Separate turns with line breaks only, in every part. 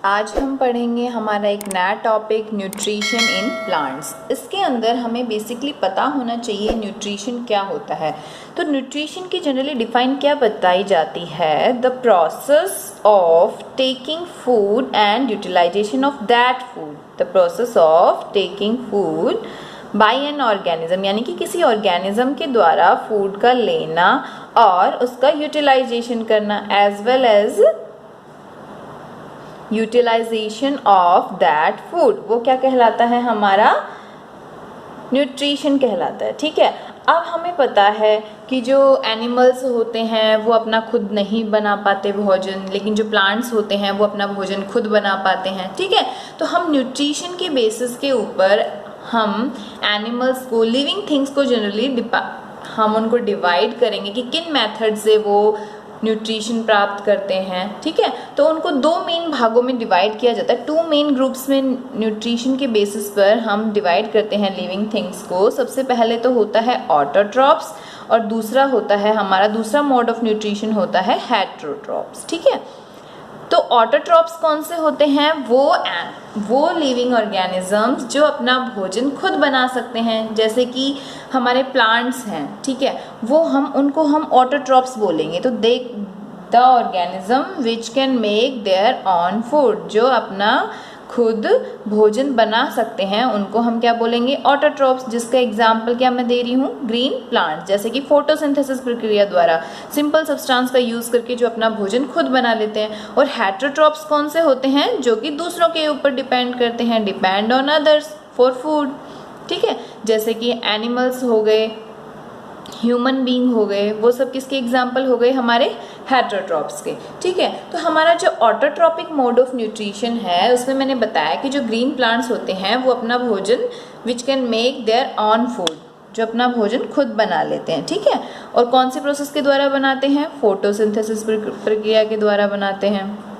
आज हम पढ़ेंगे हमारा एक नया टॉपिक न्यूट्रिशन इन प्लांट्स। इसके अंदर हमें बेसिकली पता होना चाहिए न्यूट्रिशन क्या होता है। तो न्यूट्रिशन की जनरली डिफाइन क्या बताई जाती है, the process of taking food and utilisation of that food, the process of taking food by an organism, यानी कि किसी ऑर्गेनिज्म के द्वारा फूड का लेना और उसका यूटिलाइजेशन करना, as well as utilisation of that food, वो क्या कहलाता है, हमारा न्यूट्रिशन कहलाता है। ठीक है, अब हमें पता है कि जो एनिमल्स होते हैं वो अपना खुद नहीं बना पाते भोजन, लेकिन जो प्लांट्स होते हैं वो अपना भोजन खुद बना पाते हैं। ठीक है, तो हम न्यूट्रिशन के बेसिस के ऊपर हम एनिमल्स को, लिविंग थिंग्स को जनरली हम उनको डिवाइड करेंगे कि किन मेथड से वो न्यूट्रिशन प्राप्त करते हैं। ठीक है, तो उनको दो मेन भागों में डिवाइड किया जाता है, टू मेन ग्रुप्स में न्यूट्रिशन के बेसिस पर हम डिवाइड करते हैं लिविंग थिंग्स को। सबसे पहले तो होता है ऑटोट्रॉप्स और दूसरा होता है हमारा दूसरा मोड ऑफ न्यूट्रिशन होता है हेटेरोट्रॉप्स। ठीक है, तो ऑटोट्रॉप्स कौन से होते हैं, वो लिविंग ऑर्गेनिजम्स जो अपना भोजन खुद बना सकते हैं, जैसे कि हमारे प्लांट्स हैं। ठीक है, वो उनको हम ऑटोट्रॉप्स बोलेंगे। तो the organism which can make their on food, जो अपना खुद भोजन बना सकते हैं, उनको हम क्या बोलेंगे, ऑटोट्रॉप्स। जिसका एग्जाम्पल क्या मैं दे रही हूँ, ग्रीन प्लांट, जैसे कि फोटोसिंथेसिस प्रक्रिया द्वारा सिंपल सब्सटेंस का यूज करके जो अपना भोजन खुद बना लेते हैं। और हेटेरोट्रॉप्स कौन से होते हैं, जो कि दूसरों के ऊपर डिपेंड करते हैं, depend on others for food. ठीक है, जैसे कि एनिमल्स हो गए, ह्यूमन बीइंग हो गए, वो सब किसके एग्जाम्पल हो गए, हमारे हेटेरोट्रॉप्स के। ठीक है, तो हमारा जो ऑटोट्रॉपिक मोड ऑफ न्यूट्रिशन है उसमें मैंने बताया कि जो ग्रीन प्लांट्स होते हैं वो अपना भोजन which can make their on food, जो अपना भोजन खुद बना लेते हैं। ठीक है, और कौन सी प्रोसेस के द्वारा बनाते हैं, फोटोसिंथेसिस प्रक्रिया के द्वारा बनाते हैं।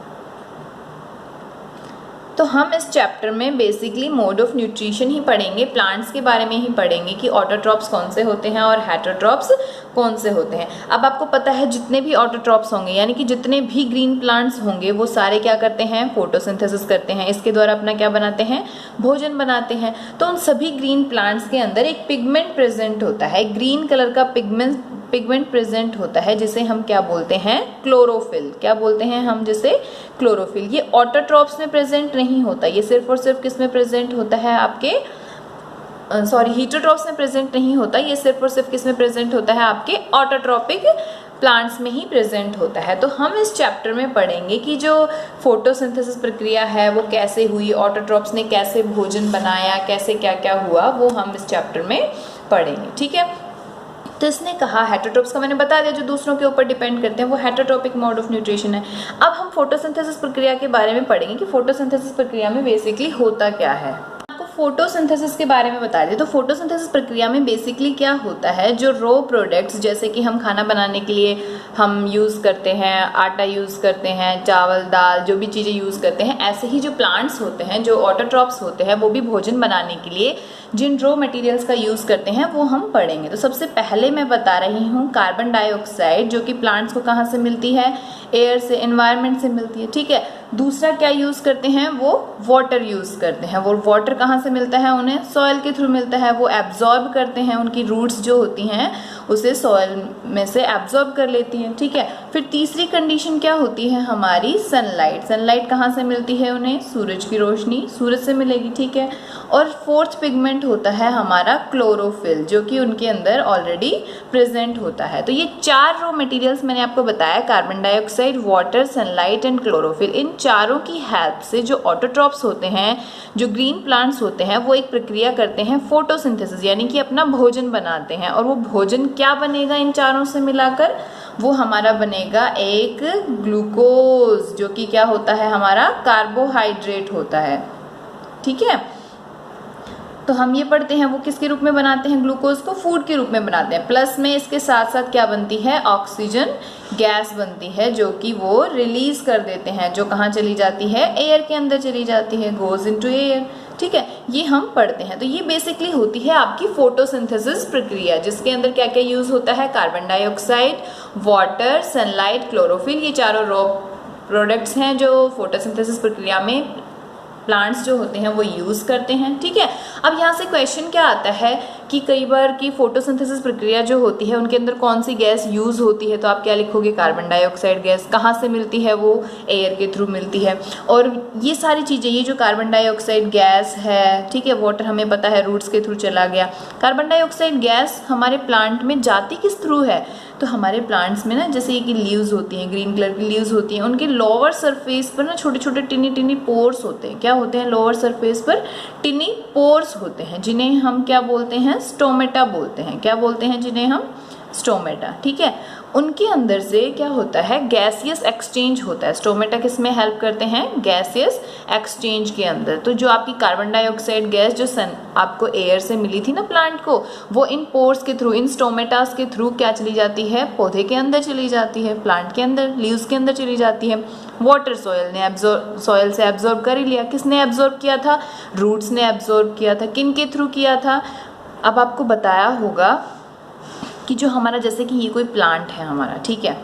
तो हम इस चैप्टर में बेसिकली मोड ऑफ न्यूट्रिशन ही पढ़ेंगे, प्लांट्स के बारे में ही पढ़ेंगे कि ऑटोट्रॉप्स कौन से होते हैं और हेटेरोट्रॉप्स कौन से होते हैं। अब आपको पता है जितने भी ऑटोट्रॉप्स होंगे, यानी कि जितने भी ग्रीन प्लांट्स होंगे, वो सारे क्या करते हैं, फोटोसिंथेसिस करते हैं, इसके द्वारा अपना क्या बनाते हैं, भोजन बनाते हैं। तो उन सभी ग्रीन प्लांट्स के अंदर एक पिगमेंट प्रेजेंट होता है, ग्रीन कलर का पिगमेंट प्रेजेंट होता है, जिसे हम क्या बोलते हैं, क्लोरोफिल। क्या बोलते हैं हम, जिसे क्लोरोफिल। ये ऑटोट्रॉप्स में प्रेजेंट नहीं होता, ये सिर्फ और सिर्फ किस में प्रेजेंट होता है, आपके हेटेरोट्रॉप्स में प्रेजेंट नहीं होता, ये सिर्फ और सिर्फ किस में प्रेजेंट होता है, आपके ऑटोट्रॉपिक प्लांट्स में ही प्रेजेंट होता है। तो हम इस चैप्टर में पढ़ेंगे कि जो फोटोसिंथेसिस प्रक्रिया है वो कैसे हुई, ऑटोट्रॉप्स ने कैसे भोजन बनाया, कैसे क्या क्या हुआ, वो हम इस चैप्टर में पढ़ेंगे। ठीक है, तो इसने कहा हेटेरोट्रॉप्स का मैंने बता दिया, जो दूसरों के ऊपर डिपेंड करते हैं, वो हेटेरोट्रॉपिक मोड ऑफ न्यूट्रिशन है। अब हम फोटोसिंथेसिस प्रक्रिया के बारे में पढ़ेंगे कि फोटोसिंथेसिस प्रक्रिया में बेसिकली होता क्या है। आपको फोटोसिंथेसिस के बारे में बता दें तो फोटोसिंथेसिस प्रक्रिया में बेसिकली क्या होता है, जो रॉ प्रोडक्ट्स, जैसे कि हम खाना बनाने के लिए हम यूज़ करते हैं, आटा यूज़ करते हैं, चावल दाल, जो भी चीज़ें यूज़ करते हैं, ऐसे ही जो प्लांट्स होते हैं, जो ऑटोट्रॉप्स होते हैं, वो भी भोजन बनाने के लिए जिन रॉ मटेरियल्स का यूज़ करते हैं वो हम पढ़ेंगे। तो सबसे पहले मैं बता रही हूँ कार्बन डाइऑक्साइड, जो कि प्लांट्स को कहाँ से मिलती है, एयर से, एनवायरनमेंट से मिलती है। ठीक है, दूसरा क्या यूज़ करते हैं, वो वाटर यूज़ करते हैं। वो वाटर कहाँ से मिलता है, उन्हें सॉइल के थ्रू मिलता है, वो एब्जॉर्ब करते हैं, उनकी रूट्स जो होती हैं उसे सॉइल में से एब्जॉर्ब कर लेती हैं। ठीक है, फिर तीसरी कंडीशन क्या होती है हमारी, सनलाइट। सनलाइट कहाँ से मिलती है उन्हें, सूरज की रोशनी, सूरज से मिलेगी। ठीक है, और फोर्थ पिगमेंट होता है हमारा क्लोरोफिल, जो कि उनके अंदर ऑलरेडी प्रेजेंट होता है। तो ये चार रॉ मटेरियल्स मैंने आपको बताया, carbon dioxide, water, sunlight and chlorophyll. इन चारों की हेल्प से जो ऑटोट्रॉप्स होते हैं, जो ग्रीन प्लांट्स होते हैं, वो एक प्रक्रिया करते हैं फोटोसिंथेसिस, यानी कि अपना भोजन बनाते हैं। और वो भोजन क्या बनेगा इन चारों से मिलाकर, वो हमारा बनेगा एक ग्लूकोज, जो कि क्या होता है, हमारा कार्बोहाइड्रेट होता है। ठीक है, तो हम ये पढ़ते हैं वो किसके रूप में बनाते हैं, ग्लूकोज को फूड के रूप में बनाते हैं। प्लस में इसके साथ साथ क्या बनती है, ऑक्सीजन गैस बनती है, जो कि वो रिलीज कर देते हैं, जो कहाँ चली जाती है, एयर के अंदर चली जाती है, गोज इनटू एयर। ठीक है, ये हम पढ़ते हैं। तो ये बेसिकली होती है आपकी फोटोसिंथेसिस प्रक्रिया, जिसके अंदर क्या क्या यूज होता है, carbon dioxide, water, sunlight, chlorophyll, ये चारों रॉ प्रोडक्ट्स हैं जो फोटोसिंथेसिस प्रक्रिया में प्लांट्स जो होते हैं वो यूज़ करते हैं। ठीक है, अब यहाँ से क्वेश्चन क्या आता है कि कई बार की फोटोसिंथेसिस प्रक्रिया जो होती है उनके अंदर कौन सी गैस यूज़ होती है, तो आप क्या लिखोगे, कार्बन डाइऑक्साइड गैस। कहाँ से मिलती है, वो एयर के थ्रू मिलती है। और ये सारी चीज़ें, ये जो कार्बन डाइऑक्साइड गैस है, ठीक है, वाटर हमें पता है रूट्स के थ्रू चला गया। कार्बन डाइऑक्साइड गैस हमारे प्लांट में जाती किस थ्रू है, तो हमारे प्लांट्स में ना जैसे कि लीव्स होती हैं, ग्रीन कलर की लीव्स होती हैं, उनके लोअर सरफेस पर ना छोटे छोटे टिनी टिनी पोर्स होते हैं। क्या होते हैं, लोअर सरफेस पर टिनी पोर्स होते हैं, जिन्हें हम क्या बोलते हैं, स्टोमेटा बोलते हैं। क्या बोलते हैं, जिन्हें हम स्टोमेटा। ठीक है, उनके अंदर से क्या होता है, गैसियस एक्सचेंज होता है। स्टोमेटा किस में हेल्प करते हैं, गैसियस एक्सचेंज के अंदर। तो जो आपकी कार्बन डाइऑक्साइड गैस जो आपको एयर से मिली थी ना प्लांट को, वो इन पोर्स के थ्रू, इन स्टोमेटास के थ्रू क्या चली जाती है, पौधे के अंदर चली जाती है, प्लांट के अंदर, लीव्स के अंदर चली जाती है। वाटर सॉइल से एब्जॉर्ब कर ही लिया। किसने एब्जॉर्ब किया था, रूट्स ने एब्जॉर्ब किया था। किन के थ्रू किया था, अब आपको बताया होगा कि जो हमारा, जैसे कि ये कोई प्लांट है हमारा, ठीक है,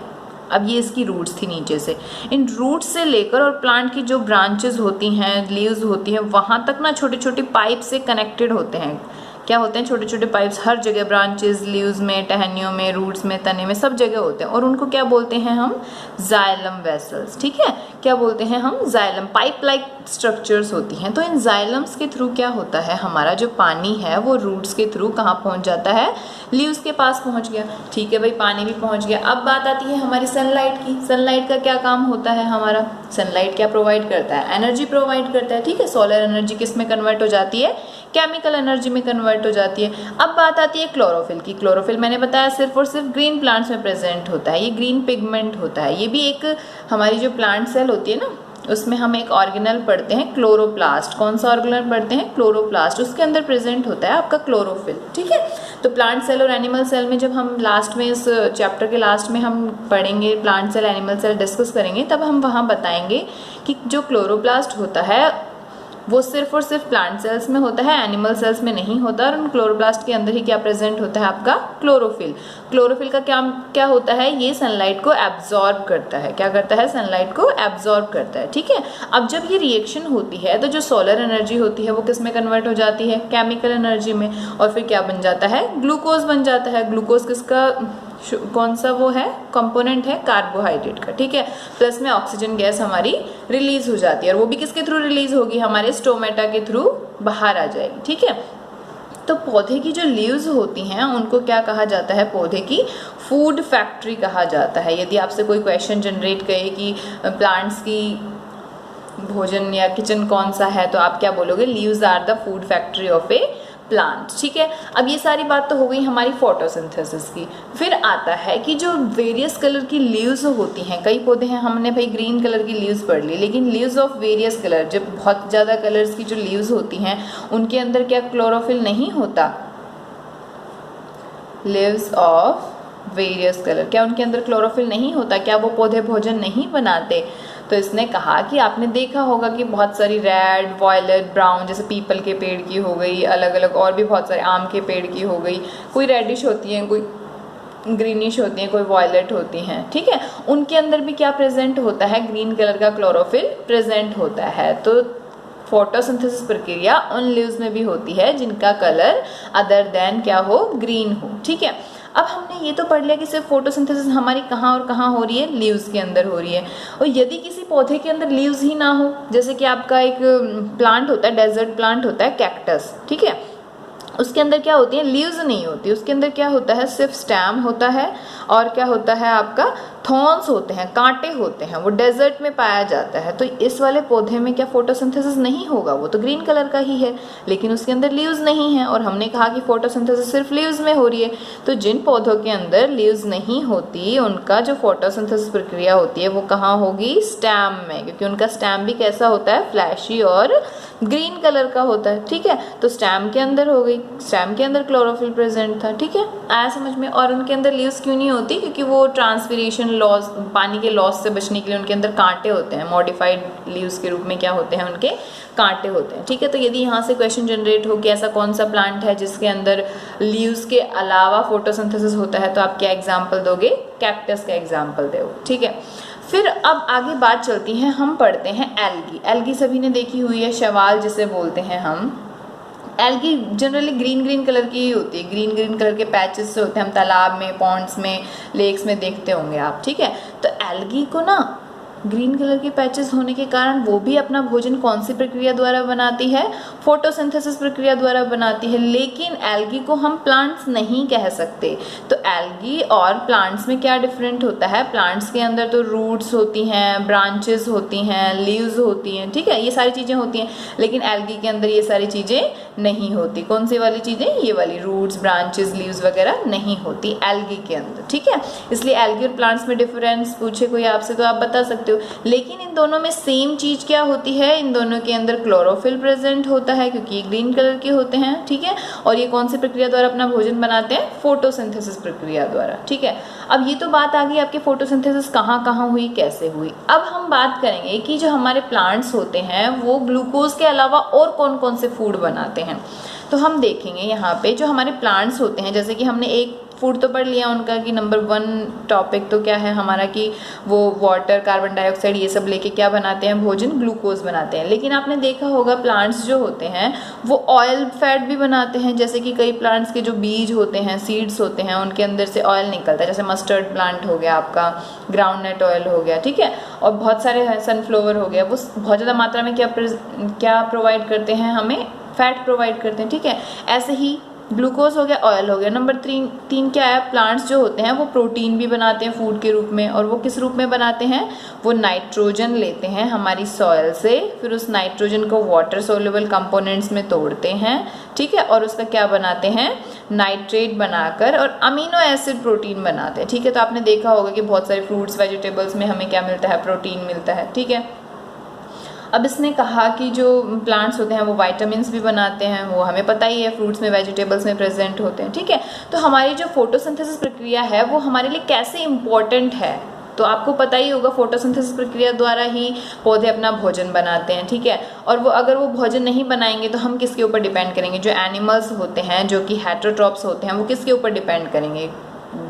अब ये इसकी रूट्स थी नीचे से, इन रूट्स से लेकर और प्लांट की जो ब्रांचेस होती हैं, लीव्स होती हैं, वहाँ तक ना छोटे छोटे पाइप से कनेक्टेड होते हैं। क्या होते हैं, छोटे छोटे पाइप्स हर जगह, ब्रांचेस, लीव्स में, टहनियों में, रूट्स में, तने में, सब जगह होते हैं। और उनको क्या बोलते हैं हम, जाइलम वेसल्स। ठीक है, क्या बोलते हैं हम, जाइलम, पाइप लाइक स्ट्रक्चर्स होती हैं। तो इन जाइलम्स के थ्रू क्या होता है, हमारा जो पानी है वो रूट्स के थ्रू कहाँ पहुँच जाता है, लीव्स के पास पहुँच गया। ठीक है भाई, पानी भी पहुँच गया। अब बात आती है हमारी सनलाइट की। सनलाइट का क्या काम होता है हमारा, सनलाइट क्या प्रोवाइड करता है, एनर्जी प्रोवाइड करता है। ठीक है, सोलर एनर्जी किस में कन्वर्ट हो जाती है, केमिकल एनर्जी में कन्वर्ट हो जाती है। अब बात आती है क्लोरोफिल की। क्लोरोफिल मैंने बताया सिर्फ और सिर्फ ग्रीन प्लांट्स में प्रेजेंट होता है। ये ग्रीन पिगमेंट होता है। ये भी एक हमारी जो प्लांट सेल होती है ना, उसमें हम एक ऑर्गेनल पढ़ते हैं, क्लोरोप्लास्ट। कौन सा ऑर्गेनल पढ़ते हैं, क्लोरोप्लास्ट। उसके अंदर प्रेजेंट होता है आपका क्लोरोफिल। ठीक है, तो प्लांट सेल और एनिमल सेल में जब हम लास्ट में, इस चैप्टर के लास्ट में हम पढ़ेंगे plant cell animal cell discuss करेंगे, तब हम वहाँ बताएंगे कि जो क्लोरोप्लास्ट होता है वो सिर्फ और सिर्फ प्लांट सेल्स में होता है, एनिमल सेल्स में नहीं होता। और उन क्लोरोप्लास्ट के अंदर ही क्या प्रेजेंट होता है, आपका क्लोरोफिल। क्लोरोफिल का क्या होता है, ये सनलाइट को एब्जॉर्ब करता है। क्या करता है, सनलाइट को एब्जॉर्ब करता है। ठीक है, अब जब ये रिएक्शन होती है तो जो सोलर एनर्जी होती है वो किस में कन्वर्ट हो जाती है, केमिकल एनर्जी में। और फिर क्या बन जाता है, ग्लूकोज बन जाता है। ग्लूकोज किसका, कौन सा वो है, कंपोनेंट है कार्बोहाइड्रेट का। ठीक है, प्लस में ऑक्सीजन गैस हमारी रिलीज हो जाती है, और वो भी किसके थ्रू रिलीज होगी, हमारे स्टोमेटा के थ्रू बाहर आ जाएगी। ठीक है, तो पौधे की जो लीव्स होती हैं उनको क्या कहा जाता है, पौधे की फूड फैक्ट्री कहा जाता है। यदि आपसे कोई क्वेश्चन जनरेट करे कि प्लांट्स की भोजन या किचन कौन सा है, तो आप क्या बोलोगे, leaves are the food factory of a plant. ठीक है, अब ये सारी बात तो हो गई हमारी फोटोसिंथेसिस की। फिर आता है कि जो वेरियस कलर की लीव्स होती हैं, कई पौधे हैं, हमने भाई ग्रीन कलर की लीव्स पढ़ ली, लेकिन लीव्स ऑफ वेरियस कलर, जब बहुत ज़्यादा कलर्स की जो लीव्स होती हैं उनके अंदर क्या क्लोरोफिल नहीं होता, लीव्स ऑफ वेरियस कलर, क्या उनके अंदर क्लोरोफिल नहीं होता, क्या वो पौधे भोजन नहीं बनाते। तो इसने कहा कि आपने देखा होगा कि बहुत सारी रेड, वायलेट, ब्राउन, जैसे पीपल के पेड़ की हो गई, अलग अलग और भी बहुत सारे, आम के पेड़ की हो गई, कोई रेडिश होती हैं, कोई ग्रीनिश होती हैं, कोई वायलेट होती हैं। ठीक है, उनके अंदर भी क्या प्रेजेंट होता है, ग्रीन कलर का क्लोरोफिल प्रेजेंट होता है। तो फोटोसिंथेसिस प्रक्रिया उन लीव्स में भी होती है जिनका कलर अदर देन क्या हो, ग्रीन हो। ठीक है, अब हमने ये तो पढ़ लिया कि सिर्फ फोटोसिंथेसिस हमारी कहाँ और कहाँ हो रही है, लीव्स के अंदर हो रही है। और यदि किसी पौधे के अंदर लीव्स ही ना हो, जैसे कि आपका एक प्लांट होता है, डेजर्ट प्लांट होता है, कैक्टस, ठीक है, उसके अंदर क्या होती है, लीव्स नहीं होती, उसके अंदर क्या होता है, सिर्फ स्टेम होता है, और क्या होता है आपका, थॉर्न्स होते हैं, कांटे होते हैं, वो डेजर्ट में पाया जाता है। तो इस वाले पौधे में क्या फोटोसिंथेसिस नहीं होगा, वो तो ग्रीन कलर का ही है, लेकिन उसके अंदर लीव्स नहीं है। और हमने कहा कि फोटोसिंथेसिस सिर्फ लीव्स में हो रही है। तो जिन पौधों के अंदर लीव्स नहीं होती, उनका जो फोटोसिंथेसिस प्रक्रिया होती है वो कहाँ होगी, स्टेम में, क्योंकि उनका स्टेम भी कैसा होता है, फ्लैशी और ग्रीन कलर का होता है। ठीक है, तो स्टेम के अंदर हो गई, स्टेम के अंदर क्लोरोफिल प्रेजेंट था। ठीक है, आया समझ में। और उनके अंदर लीव्स क्यों नहीं होती, क्योंकि वो ट्रांसपिरेशन लॉस, पानी के लॉस से बचने के लिए उनके अंदर कांटे होते हैं, मॉडिफाइड लीव्स के रूप में क्या होते हैं, उनके कांटे होते हैं। ठीक है, तो यदि यहाँ से क्वेश्चन जनरेट हो कि ऐसा कौन सा प्लांट है जिसके अंदर लीव्स के अलावा फोटोसिंथेसिस होता है, तो आप क्या एग्जाम्पल दोगे, कैक्टस का एग्जाम्पल दो। ठीक है, फिर अब आगे बात चलती है, हम पढ़ते हैं एल्गी। एल्गी सभी ने देखी हुई है, शैवाल जिसे बोलते हैं हम। Algae generally green green colour की ही होती है, ग्रीन ग्रीन कलर के पैचेस से होते हैं, हम तालाब में, पॉन्ड्स में, लेक्स में देखते होंगे आप, ठीक है। तो एल्गी को ना ग्रीन कलर के पैचेस होने के कारण वो भी अपना भोजन कौन सी प्रक्रिया द्वारा बनाती है, फोटोसिंथेसिस प्रक्रिया द्वारा बनाती है। लेकिन एल्गी को हम प्लांट्स नहीं कह सकते। तो एल्गी और प्लांट्स में क्या डिफरेंट होता है, प्लांट्स के अंदर तो रूट्स होती हैं, ब्रांचेस होती हैं, लीव्स होती हैं, ठीक है, ये सारी चीज़ें होती हैं। लेकिन एल्गी के अंदर ये सारी चीज़ें नहीं होती। कौन सी वाली चीज़ें, ये वाली रूट्स, ब्रांचेस, लीव्स वगैरह नहीं होती एल्गी के अंदर, ठीक है। इसलिए एल्गी और प्लांट्स में डिफरेंस पूछे कोई आपसे तो आप बता सकते हो। लेकिन इन दोनों में सेम चीज क्या होती है, इन दोनों के अंदर क्लोरोफिल प्रेजेंट होता है क्योंकि ये ग्रीन कलर के होते हैं, ठीक है। और ये कौन सी प्रक्रिया द्वारा अपना भोजन बनाते हैं, फोटोसिंथेसिस प्रक्रिया द्वारा, ठीक है। अब ये तो बात आ गई आपके फोटोसिंथेसिस कहाँ कहाँ हुई, कैसे हुई। अब हम बात करेंगे कि जो हमारे प्लांट्स होते हैं वो ग्लूकोज के अलावा और कौन कौन से फूड बनाते हैं। तो हम देखेंगे यहाँ पे जो हमारे प्लांट्स होते हैं, जैसे कि हमने एक फूड तो पढ़ लिया उनका कि नंबर 1 टॉपिक तो क्या है हमारा कि वो वाटर, कार्बन डाइऑक्साइड ये सब लेके क्या बनाते हैं, भोजन, ग्लूकोज बनाते हैं। लेकिन आपने देखा होगा प्लांट्स जो होते हैं वो ऑयल फैट भी बनाते हैं। जैसे कि कई प्लांट्स के जो बीज होते हैं, सीड्स होते हैं, उनके अंदर से ऑयल निकलता है। जैसे मस्टर्ड प्लांट हो गया आपका, ग्राउंडनट ऑयल हो गया, ठीक है, और बहुत सारे सनफ्लावर हो गया, वो बहुत ज़्यादा मात्रा में क्या प्रोवाइड करते हैं, हमें फैट प्रोवाइड करते हैं, ठीक है। ऐसे ही ग्लूकोज हो गया, ऑयल हो गया। नंबर 3 क्या है, प्लांट्स जो होते हैं वो प्रोटीन भी बनाते हैं फूड के रूप में। और वो किस रूप में बनाते हैं, वो नाइट्रोजन लेते हैं हमारी सॉइल से, फिर उस नाइट्रोजन को वाटर सोल्यूबल कंपोनेंट्स में तोड़ते हैं, ठीक है, और उसका क्या बनाते हैं, नाइट्रेट बनाकर और अमीनो एसिड प्रोटीन बनाते हैं, ठीक है। तो आपने देखा होगा कि बहुत सारे फ्रूट्स, वेजिटेबल्स में हमें क्या मिलता है, प्रोटीन मिलता है, ठीक है। अब इसने कहा कि जो प्लांट्स होते हैं वो विटामिन्स भी बनाते हैं, वो हमें पता ही है, फ्रूट्स में, वेजिटेबल्स में प्रेजेंट होते हैं, ठीक है। तो हमारी जो फोटोसिंथेसिस प्रक्रिया है वो हमारे लिए कैसे इम्पोर्टेंट है, तो आपको पता ही होगा फोटोसिंथेसिस प्रक्रिया द्वारा ही पौधे अपना भोजन बनाते हैं, ठीक है। और वो अगर वो भोजन नहीं बनाएंगे तो हम किसके ऊपर डिपेंड करेंगे, जो एनिमल्स होते हैं, जो कि हेटेरोट्रॉप्स होते हैं, वो किसके ऊपर डिपेंड करेंगे,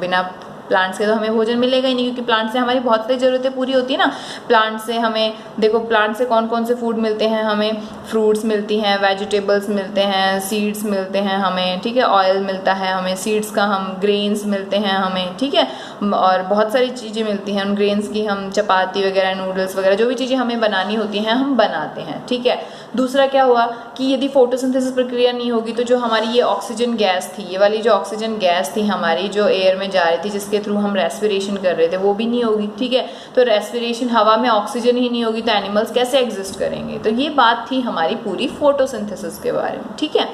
बिना प्लांट से तो हमें भोजन मिलेगा ही नहीं, क्योंकि प्लांट से हमारी बहुत सारी ज़रूरतें पूरी होती है ना। प्लांट से हमें देखो, प्लांट से कौन कौन से फूड मिलते हैं हमें, फ्रूट्स मिलती हैं, वेजिटेबल्स मिलते हैं, सीड्स मिलते हैं हमें, ठीक है, ऑयल मिलता है हमें सीड्स का, हम ग्रेन्स मिलते हैं हमें, ठीक है, और बहुत सारी चीज़ें मिलती हैं उन ग्रेन्स की, हम चपाती वगैरह, नूडल्स वगैरह, जो भी चीज़ें हमें बनानी होती हैं हम बनाते हैं, ठीक है। दूसरा क्या हुआ कि यदि फोटोसिंथेसिस प्रक्रिया नहीं होगी तो जो हमारी ये ऑक्सीजन गैस थी, ये वाली जो ऑक्सीजन गैस थी हमारी, जो एयर में जा रही थी, जिसके थ्रू हम रेस्पिरेशन कर रहे थे, वो भी नहीं होगी, ठीक है। तो रेस्पिरेशन, हवा में ऑक्सीजन ही नहीं होगी तो एनिमल्स कैसे एग्जिस्ट करेंगे। तो ये बात थी हमारी पूरी फोटोसिंथेसिस के बारे में, ठीक है।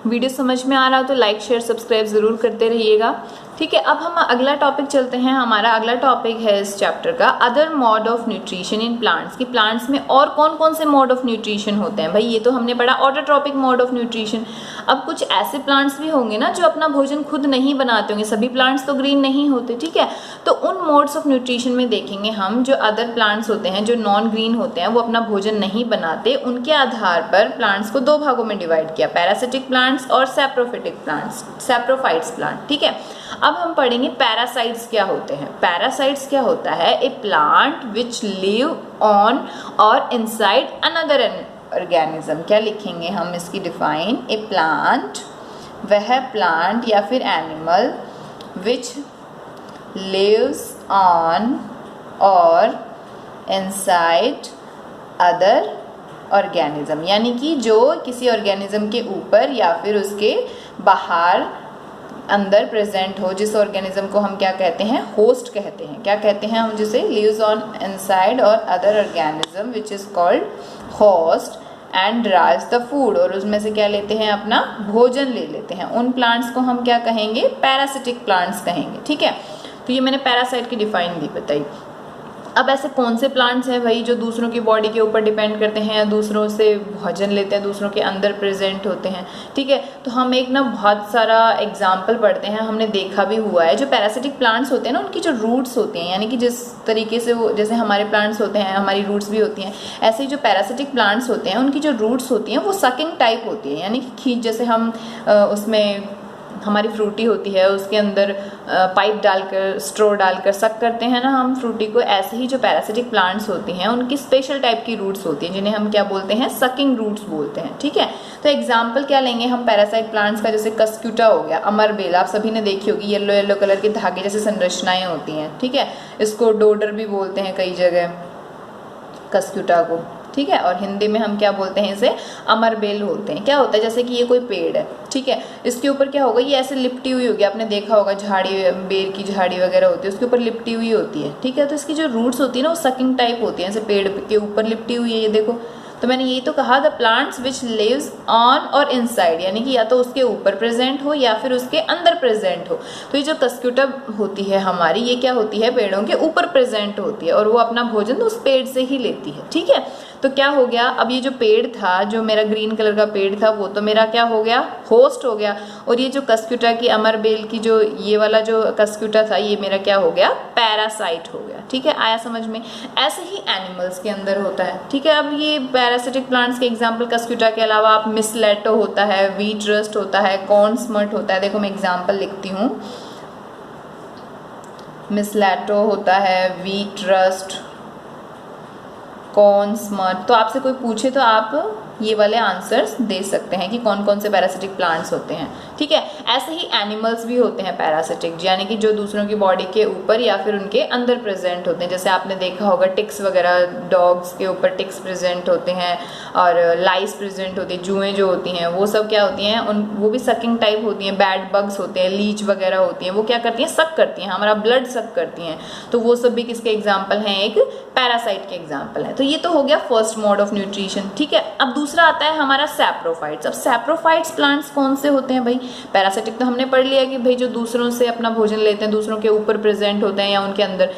वीडियो समझ में आ रहा हो तो लाइक, शेयर, सब्सक्राइब ज़रूर करते रहिएगा, ठीक है। अब हम अगला टॉपिक चलते हैं। हमारा अगला टॉपिक है इस चैप्टर का other mode of nutrition in plants, कि प्लांट्स में और कौन कौन से मोड ऑफ न्यूट्रिशन होते हैं। भाई ये तो हमने पढ़ा ऑटोट्रॉपिक मोड ऑफ न्यूट्रिशन। अब कुछ ऐसे प्लांट्स भी होंगे ना जो अपना भोजन खुद नहीं बनाते होंगे, सभी प्लांट्स तो ग्रीन नहीं होते, ठीक है। तो उन मोड्स ऑफ न्यूट्रिशन में देखेंगे हम, जो अदर प्लांट्स होते हैं जो नॉन ग्रीन होते हैं, वो अपना भोजन नहीं बनाते, उनके आधार पर प्लांट्स को 2 भागों में डिवाइड किया, पैरासिटिक प्लांट्स और सैप्रोफिटिक प्लांट्स, सैप्रोफाइट्स प्लांट, ठीक है। अब हम पढ़ेंगे पैरासाइट्स क्या होते हैं। पैरासाइट्स क्या होता है, ए प्लांट विच लिव ऑन और इनसाइड अनदर ऑर्गेनिज्म। क्या लिखेंगे हम इसकी डिफाइन, ए प्लांट, वह प्लांट या फिर एनिमल, विच लिव्स ऑन और इनसाइड अदर ऑर्गेनिज्म, यानी कि जो किसी ऑर्गेनिज्म के ऊपर या फिर उसके बाहर अंदर प्रेजेंट हो, जिस ऑर्गेनिज्म को हम क्या कहते हैं, होस्ट कहते हैं। क्या कहते हैं हम जिसे, लिव्स ऑन इनसाइड और other organism which is called host and drives the food, और उसमें से क्या लेते हैं, अपना भोजन ले लेते हैं। उन प्लांट्स को हम क्या कहेंगे, पैरासिटिक प्लांट्स कहेंगे, ठीक है। तो ये मैंने पैरासाइट की डिफाइन दी बताई। अब ऐसे कौन से प्लांट्स हैं भाई जो दूसरों की बॉडी के ऊपर डिपेंड करते हैं या दूसरों से भोजन लेते हैं, दूसरों के अंदर प्रेजेंट होते हैं, ठीक है। तो हम एक ना बहुत सारा एग्जाम्पल पढ़ते हैं, हमने देखा भी हुआ है। जो पैरासिटिक प्लांट्स होते हैं ना, उनकी जो रूट्स होती हैं, यानी कि जिस तरीके से वो, जैसे हमारे प्लांट्स होते हैं हमारी रूट्स भी होती हैं, ऐसे ही जो पैरासिटिक प्लांट्स होते हैं उनकी जो रूट्स होती हैं वो सकिंग टाइप होती है, यानी कि खींच, जैसे हम उसमें हमारी फ्रूटी होती है उसके अंदर पाइप डालकर स्ट्रॉ डालकर सक करते हैं ना हम फ्रूटी को, ऐसे ही जो पैरासिटिक प्लांट्स होती हैं उनकी स्पेशल टाइप की रूट्स होती हैं जिन्हें हम क्या बोलते हैं, सकिंग रूट्स बोलते हैं। ठीक है, तो एग्जाम्पल क्या लेंगे हम पैरासाइट प्लांट्स का, जैसे कस्क्यूटा हो गया, अमरबेल आप सभी ने देखी होगी, येलो येलो कलर के धागे जैसे संरचनाएं होती हैं। ठीक है, इसको डोडर भी बोलते हैं कई जगह कस्क्यूटा को। ठीक है, और हिंदी में हम क्या बोलते हैं, इसे अमरबेल बोलते हैं। क्या होता है, जैसे कि ये कोई पेड़ है, ठीक है, इसके ऊपर क्या होगा, ये ऐसे लिपटी हुई होगी, आपने देखा होगा झाड़ी, बेर की झाड़ी वगैरह होती है उसके ऊपर लिपटी हुई होती है। ठीक है, तो इसकी जो रूट्स होती है ना वो सकिंग टाइप होती है, ऐसे पेड़ के ऊपर लिपटी हुई है, ये देखो। तो मैंने यही तो कहा, the plants which lives on और इनसाइड, यानी कि या तो उसके ऊपर प्रेजेंट हो या फिर उसके अंदर प्रेजेंट हो। तो ये जो कस्क्यूटा होती है हमारी, ये क्या होती है, पेड़ों के ऊपर प्रेजेंट होती है और वो अपना भोजन उस पेड़ से ही लेती है। ठीक है, तो क्या हो गया, अब ये जो पेड़ था, जो मेरा ग्रीन कलर का पेड़ था, वो तो मेरा क्या हो गया, होस्ट हो गया, और ये जो कस्क्यूटा की अमरबेल की जो ये वाला जो कस्क्यूटा था, ये मेरा क्या हो गया, पैरासाइट हो गया। ठीक है, आया समझ में। ऐसे ही एनिमल्स के अंदर होता है। ठीक है, अब ये पैरासिटिक प्लांट्स के एग्जाम्पल कस्क्यूटा के अलावा आप मिसलेटो होता है, वीट रस्ट होता है, कॉर्न स्मट होता है। देखो मैं एग्जाम्पल लिखती हूँ, मिसलेटो होता है, वीट रस्ट, कॉर्न स्मट। तो आपसे कोई पूछे तो आप ये वाले आंसर्स दे सकते हैं कि कौन कौन से पैरासिटिक प्लांट्स होते हैं। ठीक है, ऐसे ही एनिमल्स भी होते हैं पैरासिटिक, यानी कि जो दूसरों की बॉडी के ऊपर या फिर उनके अंदर प्रेजेंट होते हैं। जैसे आपने देखा होगा टिक्स वगैरह, डॉग्स के ऊपर टिक्स प्रेजेंट होते हैं और लाइस प्रेजेंट होती है, जुएँ जो होती हैं वो सब क्या होती हैं, वो भी सकिंग टाइप होती हैं। बैड बग्स होते हैं, लीच वगैरह होती हैं, वो क्या करती हैं, सक करती हैं, हमारा ब्लड सक करती हैं। तो वो सब भी किसके एग्जाम्पल हैं, एक पैरासाइट के एग्जाम्पल है। तो ये तो हो गया फर्स्ट मोड ऑफ न्यूट्रिशन। ठीक है, अब दूसरा आता है हमारा सैप्रोफाइट्स। अब सैप्रोफाइट्स प्लांट्स कौन से होते हैं भाई, पैरासिटिक तो हमने पढ़ लिया कि भाई जो दूसरों से अपना भोजन लेते हैं, दूसरों के ऊपर प्रेजेंट होते हैं या उनके अंदर।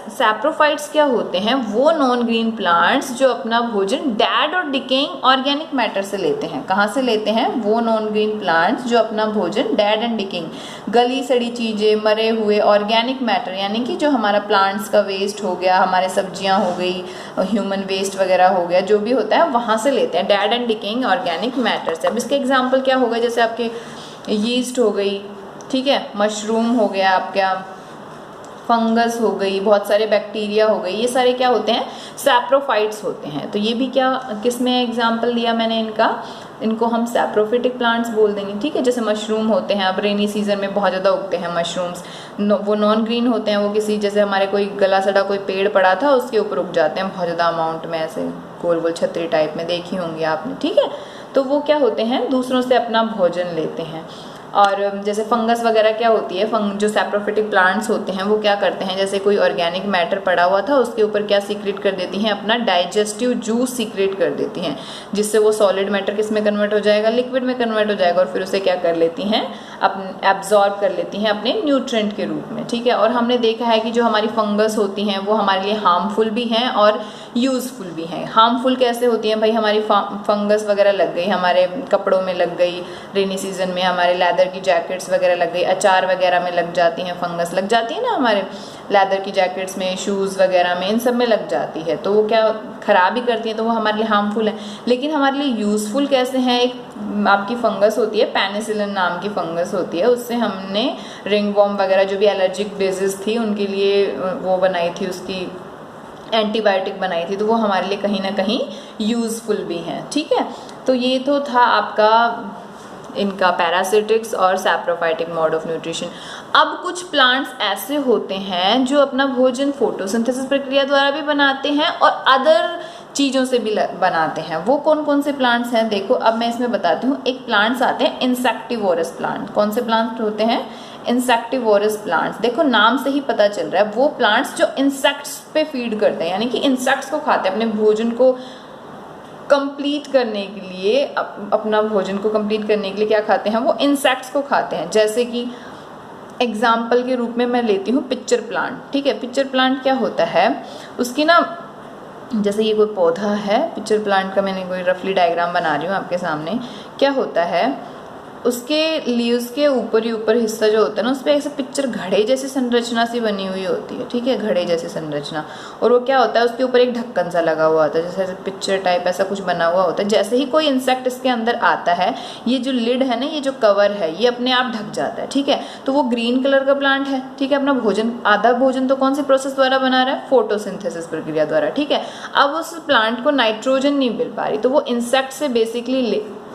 सैप्रोफाइट्स क्या होते हैं, वो नॉन ग्रीन प्लांट्स जो अपना भोजन डेड और डिकेइंग ऑर्गेनिक मैटर से लेते हैं। कहाँ से लेते हैं, वो नॉन ग्रीन प्लांट्स जो अपना भोजन डेड एंड डिकेइंग, गली सड़ी चीजें, मरे हुए ऑर्गेनिक मैटर, यानी कि जो हमारा प्लांट्स का वेस्ट हो गया, हमारे सब्जियां हो गई, ह्यूमन वेस्ट वगैरह हो गया, जो भी होता है वहाँ से लेते हैं, dead and decaying organic matter से। अब इसके एग्जाम्पल क्या होगा, जैसे आपके यीस्ट हो गई, ठीक है, मशरूम हो गया, आपका फंगस हो गई, बहुत सारे बैक्टीरिया हो गई, ये सारे क्या होते हैं, सैप्रोफाइट्स होते हैं। तो ये भी क्या, किसमें एग्जाम्पल दिया मैंने इनको हम सैप्रोफिटिक प्लांट्स बोल देंगे। ठीक है, जैसे मशरूम होते हैं, अब रेनी सीजन में बहुत ज़्यादा उगते हैं मशरूम्स, वो नॉन ग्रीन होते हैं, वो किसी, जैसे हमारे कोई गला सड़ा कोई पेड़ पड़ा था उसके ऊपर उग जाते हैं बहुत ज़्यादा अमाउंट में, ऐसे गोल गोल छतरी टाइप में, देखी होंगी आपने। ठीक है, तो वो क्या होते हैं, दूसरों से अपना भोजन लेते हैं। और जैसे फंगस वगैरह क्या होती है, जो सैप्रोफिटिक प्लांट्स होते हैं वो क्या करते हैं, जैसे कोई ऑर्गेनिक मैटर पड़ा हुआ था उसके ऊपर क्या सीक्रेट कर देती हैं, अपना डाइजेस्टिव जूस सीक्रेट कर देती हैं, जिससे वो सॉलिड मैटर किस में कन्वर्ट हो जाएगा, लिक्विड में कन्वर्ट हो जाएगा, और फिर उसे क्या कर लेती हैं, अपने एब्जॉर्ब कर लेती हैं अपने न्यूट्रेंट के रूप में। ठीक है, और हमने देखा है कि जो हमारी फंगस होती हैं वो हमारे लिए हार्मफुल भी हैं और यूज़फुल भी हैं। हार्मफुल कैसे होती हैं भाई, हमारी फंगस वगैरह लग गई, हमारे कपड़ों में लग गई, रेनी सीजन में हमारे लेदर की जैकेट्स वगैरह लग गई, अचार वगैरह में लग जाती हैं, फंगस लग जाती है ना हमारे लेदर की जैकेट्स में, शूज़ वगैरह में, इन सब में लग जाती है, तो वो क्या ख़राब ही करती है, तो वो हमारे लिए हार्मफुल है। लेकिन हमारे लिए यूज़फुल कैसे हैं, एक आपकी फंगस होती है, पेनिसिलिन नाम की फंगस होती है, उससे हमने रिंगवॉर्म वगैरह जो भी एलर्जिक डिजीज़ थी उनके लिए वो बनाई थी, उसकी एंटीबायोटिक बनाई थी, तो वो हमारे लिए कहीं ना कहीं यूज़फुल भी हैं। ठीक है, तो ये तो था आपका इनका पैरासिटिक्स और सैप्रोफाइटिक मोड ऑफ न्यूट्रिशन। अब कुछ प्लांट्स ऐसे होते हैं जो अपना भोजन फोटोसिंथेसिस प्रक्रिया द्वारा भी बनाते हैं और अदर चीज़ों से भी बनाते हैं। वो कौन कौन से प्लांट्स हैं, देखो अब मैं इसमें बताती हूँ। एक प्लांट्स आते हैं इंसेक्टिवोरस प्लांट। कौन से प्लांट्स होते हैं, इंसेक्टिवोरस प्लांट्स। देखो नाम से ही पता चल रहा है, वो प्लांट्स जो इंसेक्ट्स पे फीड करते हैं, यानी कि इंसेक्ट्स को खाते हैं, अपने भोजन को कंप्लीट करने के लिए, अपना भोजन को कंप्लीट करने के लिए क्या खाते हैं, वो इंसेक्ट्स को खाते हैं। जैसे कि एग्जाम्पल के रूप में मैं लेती हूँ पिक्चर प्लांट। ठीक है, पिक्चर प्लांट क्या होता है, उसकी ना, जैसे ये कोई पौधा है पिक्चर प्लांट का, मैंने कोई रफली डायग्राम बना रही हूँ आपके सामने। क्या होता है, उसके लीव्स के ऊपर ही ऊपर हिस्सा जो होता है ना, उस पर ऐसे पिक्चर घड़े जैसी संरचना सी बनी हुई होती है, ठीक है, घड़े जैसी संरचना। और वो क्या होता है, उसके ऊपर एक ढक्कन सा लगा हुआ होता है, जैसे पिक्चर टाइप ऐसा कुछ बना हुआ होता है। जैसे ही कोई इंसेक्ट इसके अंदर आता है, ये जो लिड है ना, ये जो कवर है, ये अपने आप ढक जाता है, ठीक है। तो वो ग्रीन कलर का प्लांट है, ठीक है। अपना भोजन, आधा भोजन तो कौन सी प्रोसेस द्वारा बना रहा है, फोटोसिंथेसिस प्रक्रिया द्वारा, ठीक है। अब उस प्लांट को नाइट्रोजन नहीं मिल पा रही, तो वो इंसेक्ट से बेसिकली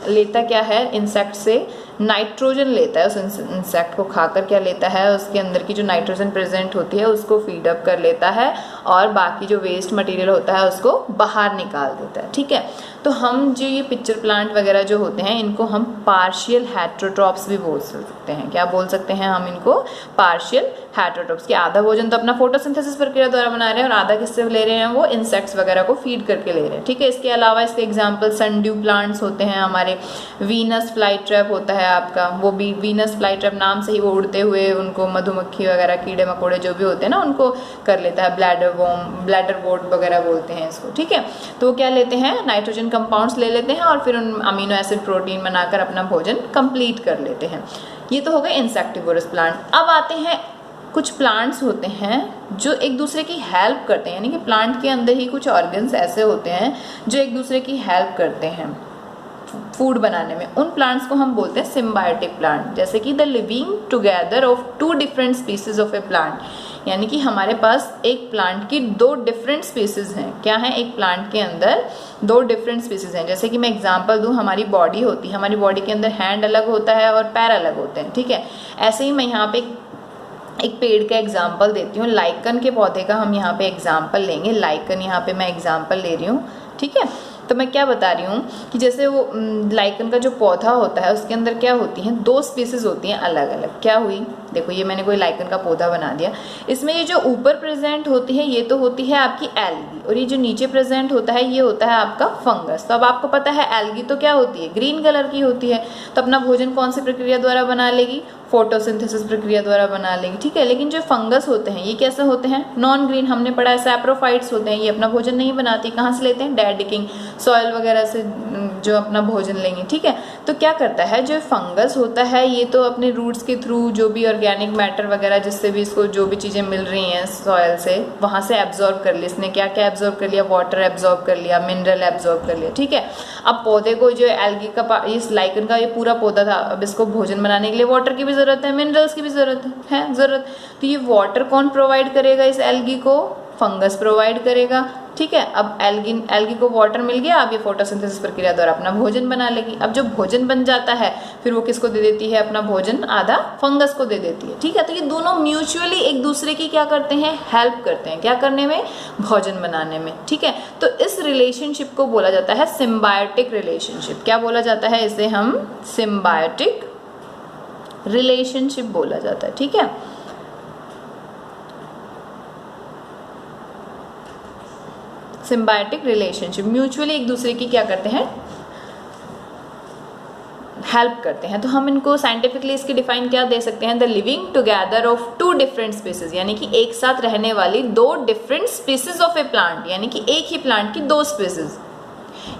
लेता क्या है, इंसेक्ट से नाइट्रोजन लेता है। उस इंसेक्ट को खाकर क्या लेता है, उसके अंदर की जो नाइट्रोजन प्रेजेंट होती है उसको फीड अप कर लेता है और बाकी जो वेस्ट मटेरियल होता है उसको बाहर निकाल देता है, ठीक है। तो हम जो ये पिक्चर प्लांट वगैरह जो होते हैं, इनको हम पार्शियल हेटेरोट्रॉप्स भी बोल सकते हैं। क्या बोल सकते हैं हम इनको, पार्शियल हेटेरोट्रॉप्स। कि आधा भोजन तो अपना फोटोसिंथेसिस प्रक्रिया द्वारा बना रहे हैं और आधा किससे ले रहे हैं, वो इंसेक्ट्स वगैरह को फीड करके ले रहे हैं, ठीक है। इसके अलावा इसके एग्जाम्पल सनड्यू प्लांट्स होते हैं हमारे, वीनस फ्लाई ट्रैप होता है आपका, वो भी वीनस फ्लाई ट्रैप नाम से ही वो उड़ते हुए उनको मधुमक्खी वगैरह, कीड़े मकोड़े जो भी होते हैं ना, उनको कर लेता है। ब्लैडर वोर्म वगैरह बोलते हैं इसको, ठीक है। तो वो क्या लेते हैं, नाइट्रोजन कंपाउंड्स ले लेते हैं और फिर उन अमीनो एसिड प्रोटीन बनाकर अपना भोजन कंप्लीट कर लेते हैं। ये तो हो गए इंसेक्टिवोरस प्लांट। अब आते हैं कुछ प्लांट्स होते हैं जो एक दूसरे की हेल्प करते हैं, यानी कि प्लांट के अंदर ही कुछ ऑर्गन्स ऐसे होते हैं जो एक दूसरे की हेल्प करते हैं फूड बनाने में। उन प्लांट्स को हम बोलते हैं सिम्बायोटिक प्लांट। जैसे कि the living together of two different species of a plant, यानी कि हमारे पास एक प्लांट की दो डिफरेंट स्पीसीज हैं। क्या है, एक प्लांट के अंदर दो डिफरेंट स्पीसीज हैं। जैसे कि मैं एग्जांपल दूं, हमारी बॉडी होती है, हमारी बॉडी के अंदर हैंड अलग होता है और पैर अलग होते हैं, ठीक है। ऐसे ही मैं यहाँ पे एक पेड़ का एग्जाम्पल देती हूँ, लाइकन के पौधे का हम यहाँ पे एग्जाम्पल लेंगे। लाइकन यहाँ पे मैं एग्जाम्पल ले रही हूँ, ठीक है। तो मैं क्या बता रही हूँ कि जैसे वो लाइकन का जो पौधा होता है उसके अंदर क्या होती हैं, दो स्पीसीज होती हैं अलग अलग। क्या हुई, देखो ये मैंने कोई लाइकन का पौधा बना दिया, इसमें ये जो ऊपर प्रेजेंट होती है ये तो होती है आपकी एल्गी, और ये जो नीचे प्रेजेंट होता है ये होता है आपका फंगस। तो अब आपको पता है एल्गी तो क्या होती है, ग्रीन कलर की होती है। तो अपना भोजन कौन सी प्रक्रिया द्वारा बना लेगी, फोटोसिंथेसिस प्रक्रिया द्वारा बना लेगी, ठीक है। लेकिन जो फंगस होते हैं ये कैसे होते हैं, नॉन ग्रीन, हमने पढ़ा है सैप्रोफाइट्स होते हैं। ये अपना भोजन नहीं बनाती, कहाँ से लेते हैं, डेड डिकिंग सॉइल वगैरह से जो अपना भोजन लेंगे, ठीक है। तो क्या करता है, जो फंगस होता है ये तो अपने रूट्स के थ्रू जो भी ऑर्गेनिक मैटर वगैरह जिससे भी इसको जो भी चीज़ें मिल रही हैं सॉइल से, वहाँ से एब्जॉर्ब कर लिया। इसने क्या क्या एब्जॉर्ब कर लिया, वाटर एब्जॉर्ब कर लिया, मिनरल एब्जॉर्ब कर लिया, ठीक है। अब पौधे को जो एल्गी का, इस लाइकन का ये पूरा पौधा था, अब इसको भोजन बनाने के लिए वाटर की भी जरूरत है, मिनरल्स की भी जरूरत है जरूरत। तो ये वाटर कौन प्रोवाइड करेगा इस एल्गी को, फंगस प्रोवाइड करेगा, ठीक है। अब एल्गी को वाटर मिल गया, अब ये फोटोसिंथेसिस प्रक्रिया द्वारा अपना भोजन बना लेगी। अब जो भोजन बन जाता है फिर वो किसको दे देती है, अपना भोजन आधा फंगस को दे देती है, ठीक है। तो ये दोनों म्यूचुअली एक दूसरे की क्या करते हैं, हेल्प करते हैं, क्या करने में, भोजन बनाने में, ठीक है। तो इस रिलेशनशिप को बोला जाता है सिम्बायोटिक रिलेशनशिप। क्या बोला जाता है, इसे हम सिम्बायोटिक रिलेशनशिप बोला जाता है, ठीक है। सिम्बायोटिक रिलेशनशिप, म्यूचुअली एक दूसरे की क्या करते हैं, हेल्प करते हैं। तो हम इनको साइंटिफिकली इसकी डिफाइन क्या दे सकते हैं, the living together of two different species, यानी कि एक साथ रहने वाली दो different species of a plant, यानी कि एक ही प्लांट की दो स्पीसीज,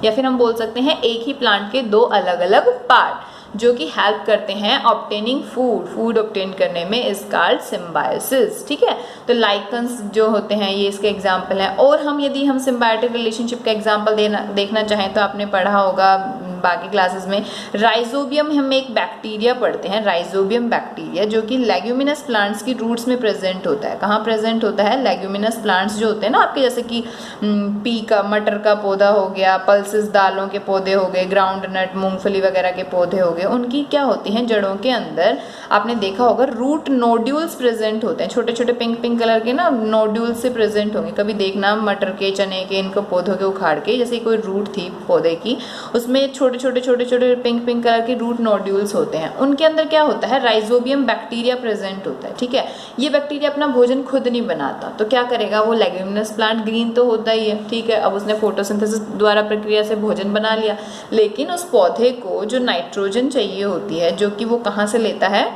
या फिर हम बोल सकते हैं एक ही प्लांट के दो अलग अलग पार्ट जो कि हेल्प करते हैं ऑब्टेनिंग फूड ऑब्टेन करने में, इज कॉल्ड सिम्बायोसिस, ठीक है। तो लाइकन्स जो होते हैं ये इसके एग्जाम्पल हैं। और हम यदि हम सिम्बायोटिक रिलेशनशिप का एग्जाम्पल देखना चाहें तो आपने पढ़ा होगा बाकी क्लासेस में, राइजोबियम हम एक बैक्टीरिया पढ़ते हैं, राइजोबियम बैक्टीरिया, जो कि लेग्यूमिनस प्लांट्स की रूट्स में प्रेजेंट होता है। कहाँ प्रेजेंट होता है, लेग्यूमिनस प्लांट्स जो होते हैं ना आपके, जैसे कि पी का, मटर का पौधा हो गया, पल्सेस दालों के पौधे हो गए, ग्राउंड नट मूंगफली वगैरह के पौधे हो गए, उनकी क्या होती हैं, जड़ों के अंदर आपने देखा होगा रूट नोड्यूल्स प्रेजेंट होते हैं, छोटे छोटे पिंक पिंक कलर के ना नोड्यूल्स से प्रेजेंट होंगे। कभी देखना मटर के, चने के, इनको पौधों के उखाड़ के, जैसे कोई रूट थी पौधे की, उसमें छोटे छोटे पिंक पिंक कलर के रूट नोड्यूल्स होते हैं। उनके अंदर क्या होता है, राइजोबियम बैक्टीरिया प्रेजेंट होता है, ठीक है। ये बैक्टीरिया अपना भोजन खुद नहीं बनाता, तो क्या करेगा, वो लेग्यूमिनस प्लांट ग्रीन तो होता ही है, ठीक है। अब उसने फोटोसिंथेसिस द्वारा प्रक्रिया से भोजन बना लिया, लेकिन उस पौधे को जो नाइट्रोजन चाहिए होती है, जो कि वो कहाँ से लेता है,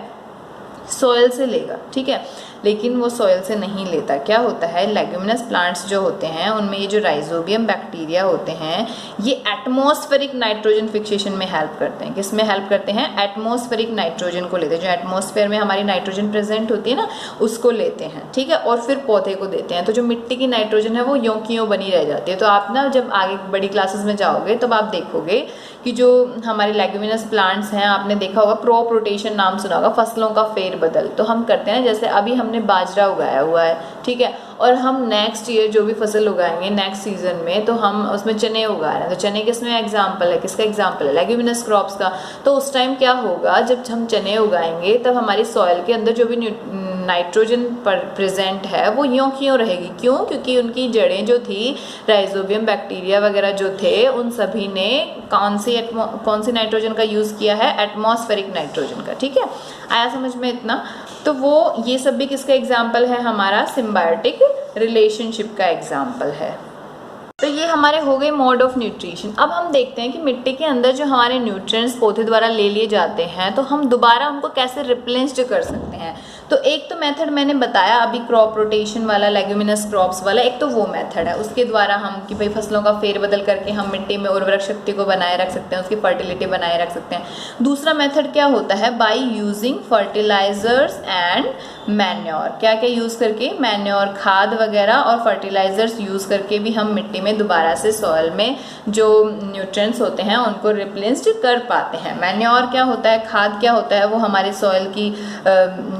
सॉइल से लेगा, ठीक है। लेकिन वो सॉइल से नहीं लेता। क्या होता है, लेग्यूमिनस प्लांट्स जो होते हैं उनमें ये जो राइजोबियम बैक्टीरिया होते हैं ये एटमॉस्फेरिक नाइट्रोजन फिक्सेशन में हेल्प करते हैं। किस में हेल्प करते हैं, एटमॉस्फेरिक नाइट्रोजन को लेते हैं। जो एटमॉस्फेयर में हमारी नाइट्रोजन प्रेजेंट होती है ना उसको लेते हैं, ठीक है, और फिर पौधे को देते हैं। तो जो मिट्टी की नाइट्रोजन है वो यों की यों बनी रह जाती है। तो आप ना जब आगे बड़ी क्लासेस में जाओगे तब आप देखोगे कि जो हमारे लेग्यूमिनस प्लांट्स हैं, आपने देखा होगा क्रॉप रोटेशन नाम सुना होगा, फसलों का फेरबदल। तो हम करते हैं, जैसे अभी हमने बाजरा उगाया हुआ है, ठीक है, और हम नेक्स्ट ईयर जो भी फसल उगाएंगे नेक्स्ट सीजन में, तो हम उसमें चने उगा रहे हैं। तो चने किसमें एग्जाम्पल है, किसका एग्जाम्पल है, लेग्यूमिनस क्रॉप्स का। तो उस टाइम क्या होगा, जब हम चने उगाएंगे तब हमारी सॉइल के अंदर जो भी नाइट्रोजन प्रेजेंट है वो यों की यों रहेगी। क्यों, क्योंकि उनकी जड़ें जो थी, राइजोबियम बैक्टीरिया वगैरह जो थे, उन सभी ने कौन सी नाइट्रोजन का यूज़ किया है, एटमॉस्फेरिक नाइट्रोजन का। ठीक है, आया समझ में इतना। तो वो ये सब भी किसका एग्जाम्पल है, हमारा सिम्बायोटिक रिलेशनशिप का एग्जाम्पल है। तो ये हमारे हो गए मोड ऑफ न्यूट्रिशन। अब हम देखते हैं कि मिट्टी के अंदर जो हमारे न्यूट्रिएंट्स पौधे द्वारा ले लिए जाते हैं तो हम दोबारा उनको कैसे रिप्लेस्ड कर सकते हैं। तो एक तो मेथड मैंने बताया अभी क्रॉप रोटेशन वाला, लेग्यूमिनस क्रॉप्स वाला, एक तो वो मेथड है। उसके द्वारा हम कि भाई फसलों का फेरबदल करके हम मिट्टी में उर्वरक शक्ति को बनाए रख सकते हैं, उसकी फर्टिलिटी बनाए रख सकते हैं। दूसरा मेथड क्या होता है, by using fertilisers and manure. क्या क्या यूज़ करके, मैन्योर, खाद वगैरह और फर्टिलाइजर्स यूज़ करके भी हम मिट्टी में दोबारा से सॉइल में जो न्यूट्रिएंट्स होते हैं उनको रिप्लेस्ड कर पाते हैं। मैन्योर क्या होता है, खाद क्या होता है, वो हमारे सॉइल की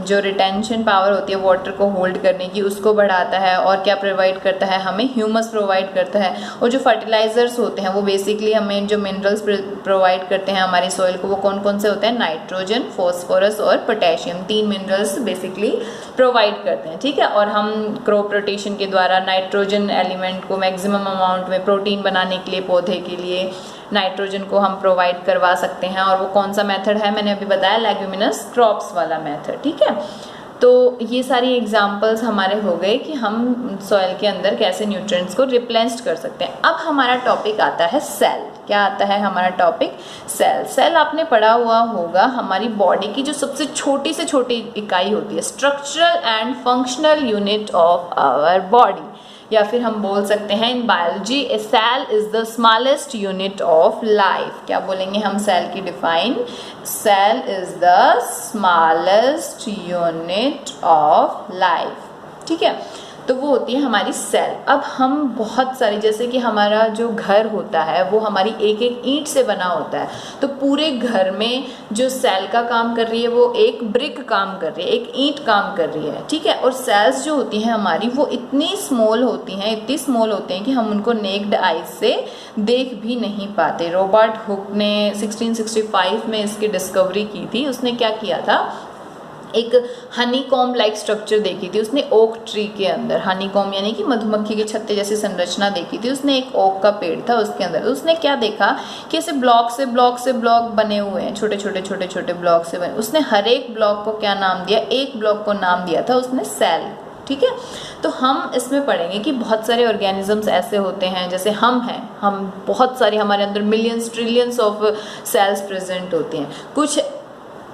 जो रिटेंशन पावर होती है वाटर को होल्ड करने की, उसको बढ़ाता है। और क्या प्रोवाइड करता है, हमें ह्यूमस प्रोवाइड करता है। और जो फर्टिलाइजर्स होते हैं वो बेसिकली हमें जो मिनरल्स प्रोवाइड करते हैं हमारी सॉइल को, वो कौन कौन से होते हैं, नाइट्रोजन, फॉस्फोरस और पोटेशियम, 3 मिनरल्स बेसिकली प्रोवाइड करते हैं। ठीक है, और हम क्रॉप रोटेशन के द्वारा नाइट्रोजन एलिमेंट को मैक्सिमम अमाउंट में प्रोटीन बनाने के लिए, पौधे के लिए नाइट्रोजन को हम प्रोवाइड करवा सकते हैं। और वो कौन सा मेथड है, मैंने अभी बताया, लेग्यूमिनस क्रॉप्स वाला मेथड। ठीक है, तो ये सारी एग्जांपल्स हमारे हो गए कि हम सॉइल के अंदर कैसे न्यूट्रिएंट्स को रिप्लेस्ड कर सकते हैं। अब हमारा टॉपिक आता है सेल। क्या आता है हमारा टॉपिक, सेल। सेल आपने पढ़ा हुआ होगा, हमारी बॉडी की जो सबसे छोटी से छोटी इकाई होती है, structural and functional unit of our body, या फिर हम बोल सकते हैं in biology a cell is the smallest unit of life. क्या बोलेंगे हम सेल की define, cell is the smallest unit of life. ठीक है, तो वो होती है हमारी सेल। अब हम बहुत सारी, जैसे कि हमारा जो घर होता है वो हमारी एक एक ईंट से बना होता है, तो पूरे घर में जो सेल का काम कर रही है वो एक ब्रिक काम कर रही है, एक ईंट काम कर रही है। ठीक है, और सेल्स जो होती हैं हमारी वो इतनी स्मॉल होती हैं, इतनी स्मॉल होते हैं कि हम उनको नेक्ड आइज से देख भी नहीं पाते। रॉबर्ट हुक ने 1665 में इसकी डिस्कवरी की थी। उसने क्या किया था, एक हनी कॉम्ब लाइक स्ट्रक्चर देखी थी उसने ओक ट्री के अंदर। हनी कॉम्ब यानी कि मधुमक्खी के छत्ते जैसी संरचना देखी थी उसने, एक ओक का पेड़ था उसके अंदर। उसने क्या देखा कि ऐसे ब्लॉक से ब्लॉक बने हुए हैं, छोटे छोटे ब्लॉक से बने। उसने हर एक ब्लॉक को क्या नाम दिया, एक ब्लॉक को नाम दिया था उसने सेल। ठीक है, तो हम इसमें पढ़ेंगे कि बहुत सारे ऑर्गेनिजम्स ऐसे होते हैं, जैसे हम हैं, हम बहुत सारे, हमारे अंदर millions trillions of cells present होते हैं। कुछ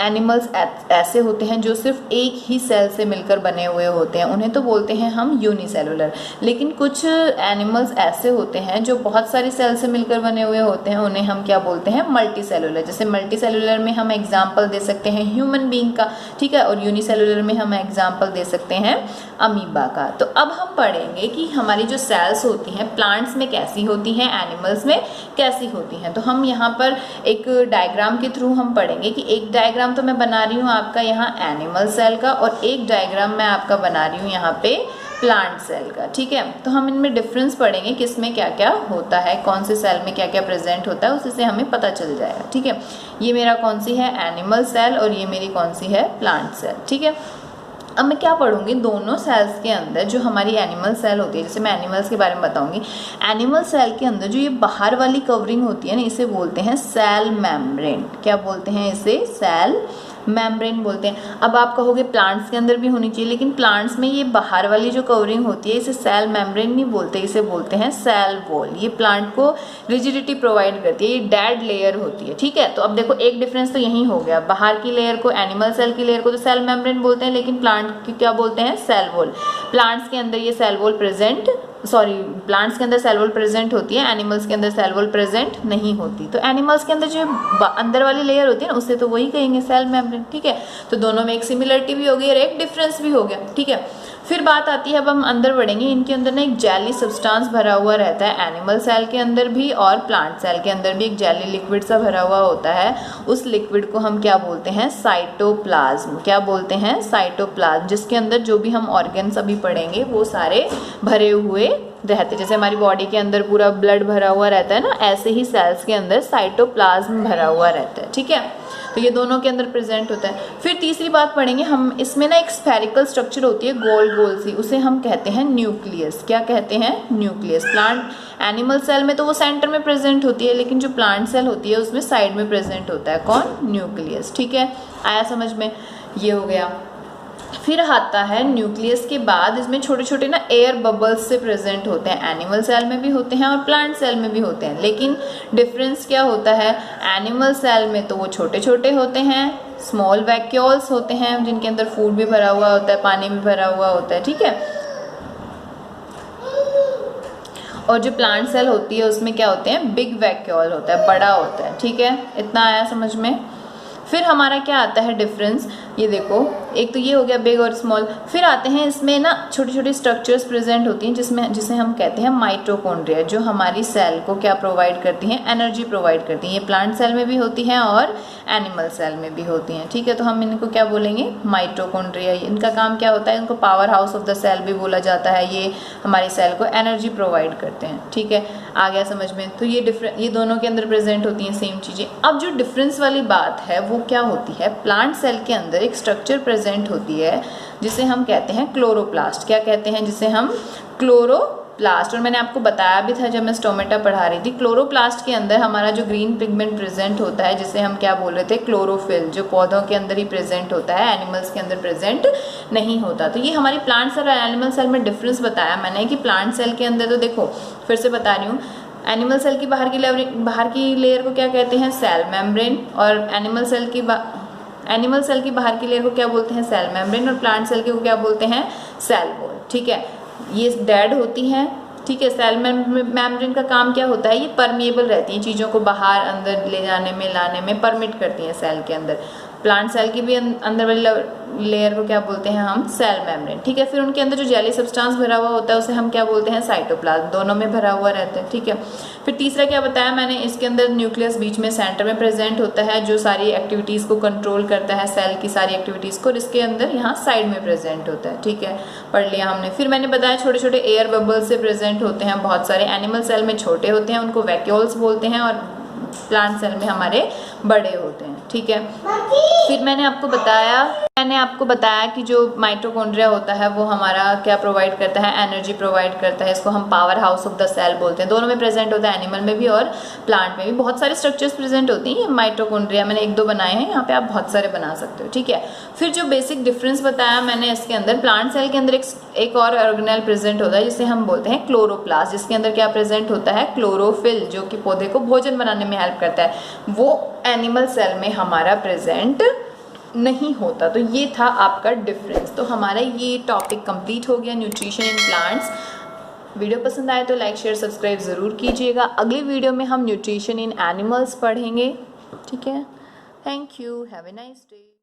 एनिमल्स ऐसे होते हैं जो सिर्फ एक ही सेल से मिलकर बने हुए होते हैं, उन्हें तो बोलते हैं हम यूनिसेलुलर। लेकिन कुछ एनिमल्स ऐसे होते हैं जो बहुत सारी सेल से मिलकर बने हुए होते हैं, उन्हें हम क्या बोलते हैं, मल्टी सेलुलर। जैसे मल्टी सेलुलर में हम एग्जाम्पल दे सकते हैं ह्यूमन बीइंग का, ठीक है, और यूनिसेलुलर में हम एग्जाम्पल दे सकते हैं अमीबा का। तो अब हम पढ़ेंगे कि हमारी जो सेल्स होती हैं प्लांट्स में कैसी होती हैं, एनिमल्स में कैसी होती हैं। तो हम यहाँ पर एक डायग्राम के थ्रू हम पढ़ेंगे कि एक डायग्राम तो मैं बना रही हूँ आपका यहाँ एनिमल सेल का, और एक डायग्राम मैं आपका बना रही हूँ यहाँ पे प्लांट सेल का। ठीक है, तो हम इनमें डिफरेंस पढ़ेंगे, किसमें क्या क्या होता है, कौन से सेल में क्या क्या प्रेजेंट होता है, उससे हमें पता चल जाएगा। ठीक है, ये मेरा कौन सी है, एनिमल सेल, और ये मेरी कौन सी है, प्लांट सेल। ठीक है, अब मैं क्या पढ़ूंगी, दोनों सेल्स के अंदर जो हमारी एनिमल सेल होती है, जैसे मैं एनिमल्स के बारे में बताऊंगी, एनिमल सेल के अंदर जो ये बाहर वाली कवरिंग होती है ना, इसे बोलते हैं सेल मेम्ब्रेन। क्या बोलते हैं इसे, सेल मेम्ब्रेन बोलते हैं। अब आप कहोगे प्लांट्स के अंदर भी होनी चाहिए, लेकिन प्लांट्स में ये बाहर वाली जो कवरिंग होती है इसे सेल मेम्ब्रेन नहीं बोलते, इसे बोलते हैं सेल वॉल। ये प्लांट को रिजिडिटी प्रोवाइड करती है, ये डेड लेयर होती है, ठीक है। तो अब देखो एक डिफरेंस तो यही हो गया, बाहर की लेयर को, एनिमल सेल की लेयर को तो सेल मेम्ब्रेन बोलते हैं, लेकिन प्लांट की क्या बोलते हैं, सेल वॉल। प्लांट्स के अंदर ये सेल वॉल प्लांट्स के अंदर सेल वॉल प्रेजेंट होती है, एनिमल्स के अंदर सेल वॉल प्रेजेंट नहीं होती। तो एनिमल्स के अंदर जो अंदर वाली लेयर होती है ना, उससे तो वही कहेंगे सेल मेम्ब्रेन, ठीक है। तो दोनों में एक सिमिलरिटी भी हो गई और एक डिफरेंस भी हो गया, ठीक है। फिर बात आती है, अब हम अंदर बढ़ेंगे, इनके अंदर ना एक जेली सब्सटेंस भरा हुआ रहता है, एनिमल सेल के अंदर भी और प्लांट सेल के अंदर भी एक जेली लिक्विड सा भरा हुआ होता है। उस लिक्विड को हम क्या बोलते हैं, साइटोप्लाज्म। क्या बोलते हैं, साइटोप्लाज्म, जिसके अंदर जो भी हम ऑर्गन्स अभी पढ़ेंगे वो सारे भरे हुए रहते। जैसे हमारी बॉडी के अंदर पूरा ब्लड भरा हुआ रहता है ना, ऐसे ही सेल्स के अंदर साइटोप्लाज्म भरा हुआ रहता है, ठीक है। तो ये दोनों के अंदर प्रेजेंट होता है। फिर तीसरी बात पढ़ेंगे हम, इसमें ना एक स्फेरिकल स्ट्रक्चर होती है गोल गोल सी, उसे हम कहते हैं न्यूक्लियस। क्या कहते हैं, न्यूक्लियस। प्लांट एनिमल सेल में तो वो सेंटर में प्रेजेंट होती है, लेकिन जो प्लांट सेल होती है उसमें साइड में प्रेजेंट होता है कौन, न्यूक्लियस, ठीक है। आया समझ में, ये हो गया। फिर आता है न्यूक्लियस के बाद इसमें छोटे छोटे ना एयर बबल्स से प्रेजेंट होते हैं, एनिमल सेल में भी होते हैं और प्लांट सेल में भी होते हैं। लेकिन डिफरेंस क्या होता है, एनिमल सेल में तो वो छोटे छोटे होते हैं, स्मॉल वैक्यूल्स होते हैं जिनके अंदर फूड भी भरा हुआ होता है, पानी भी भरा हुआ होता है, ठीक है। और जो प्लांट सेल होती है उसमें क्या होते हैं, बिग वैक्यूल होता है, बड़ा होता है, ठीक है। इतना आया समझ में। फिर हमारा क्या आता है डिफरेंस, ये देखो, एक तो ये हो गया बिग और स्मॉल। फिर आते हैं, इसमें ना छोटी छोटी स्ट्रक्चर्स प्रेजेंट होती हैं जिसे हम कहते हैं माइटोकॉन्ड्रिया, जो हमारी सेल को क्या प्रोवाइड करती हैं, एनर्जी प्रोवाइड करती हैं। ये प्लांट सेल में भी होती हैं और एनिमल सेल में भी होती हैं, ठीक है। तो हम इनको क्या बोलेंगे, माइटोकॉन्ड्रिया। इनका काम क्या होता है, इनको power house of the cell भी बोला जाता है। ये हमारी सेल को एनर्जी प्रोवाइड करते हैं, ठीक है। आ गया समझ में। तो ये दोनों के अंदर प्रेजेंट होती हैं सेम चीज़ें। अब जो डिफरेंस वाली बात है वो क्या होती है, प्लांट सेल के अंदर एक स्ट्रक्चर प्रेजेंट होती है जिसे हम कहते हैं क्लोरोप्लास्ट। क्या कहते हैं, जिसे हम क्लोरोप्लास्ट। और मैंने आपको बताया भी था जब मैं स्टोमेटा पढ़ा रही थी, क्लोरोप्लास्ट के अंदर हमारा जो ग्रीन पिगमेंट प्रेजेंट होता है, जिसे हम क्या बोल रहे थे, क्लोरोफिल, जो पौधों के अंदर ही प्रेजेंट होता है, एनिमल्स के अंदर प्रेजेंट नहीं होता। तो ये हमारी प्लांट सेल और एनिमल सेल में डिफरेंस बताया मैंने कि प्लांट सेल के अंदर, तो देखो फिर से बता रही हूँ, एनिमल सेल की बाहर की लेयर को क्या कहते हैं, सेल मेम्ब्रेन, और एनिमल सेल की बाहर की लेयर को क्या बोलते हैं, सेल मेम्ब्रेन, और प्लांट सेल को क्या बोलते हैं, सेल वॉल, ठीक है। ये डेड होती हैं, ठीक है। सेल मेम्ब्रेन का काम क्या होता है, ये परमिएबल रहती हैं, चीज़ों को बाहर अंदर ले जाने में, लाने में परमिट करती हैं सेल के अंदर। प्लांट सेल की भी अंदर वाली लेयर को क्या बोलते हैं हम, सेल मेम्ब्रेन, ठीक है। फिर उनके अंदर जो जेली सब्सटेंस भरा हुआ होता है उसे हम क्या बोलते हैं, साइटोप्लाज्म। दोनों में भरा हुआ रहता है, ठीक है। फिर तीसरा क्या बताया मैंने, इसके अंदर न्यूक्लियस बीच में सेंटर में प्रेजेंट होता है, जो सारी एक्टिविटीज़ को कंट्रोल करता है, सेल की सारी एक्टिविटीज़ को, और इसके अंदर यहाँ साइड में प्रेजेंट होता है, ठीक है। पढ़ लिया हमने। फिर मैंने बताया छोटे छोटे एयर बबल्स से प्रेजेंट होते हैं बहुत सारे, एनिमल सेल में छोटे होते हैं, उनको वैक्यूल्स बोलते हैं, और प्लांट सेल में हमारे बड़े होते हैं, ठीक है। फिर मैंने आपको बताया कि जो माइटोकॉन्ड्रिया होता है वो हमारा क्या प्रोवाइड करता है, एनर्जी प्रोवाइड करता है। इसको हम power house of the cell बोलते हैं। दोनों में प्रेजेंट होता है, एनिमल में भी और प्लांट में भी। बहुत सारे स्ट्रक्चर्स प्रेजेंट होती हैं माइटोकॉन्ड्रिया, मैंने एक दो बनाए हैं, यहाँ पे आप बहुत सारे बना सकते हो, ठीक है। फिर जो बेसिक डिफरेंस बताया मैंने, इसके अंदर प्लांट सेल के अंदर एक और ऑर्गेनेल प्रेजेंट होता है जिसे हम बोलते हैं क्लोरोप्लास्ट, जिसके अंदर क्या प्रेजेंट होता है, क्लोरोफिल, जो कि पौधे को भोजन बनाने में हेल्प करता है। वो एनिमल सेल में हमारा प्रेजेंट नहीं होता। तो ये था आपका डिफरेंस। तो हमारा ये टॉपिक कंप्लीट हो गया, न्यूट्रिशन इन प्लांट्स। वीडियो पसंद आए तो लाइक शेयर सब्सक्राइब ज़रूर कीजिएगा। अगली वीडियो में हम न्यूट्रिशन इन एनिमल्स पढ़ेंगे, ठीक है। Thank you, have a nice day.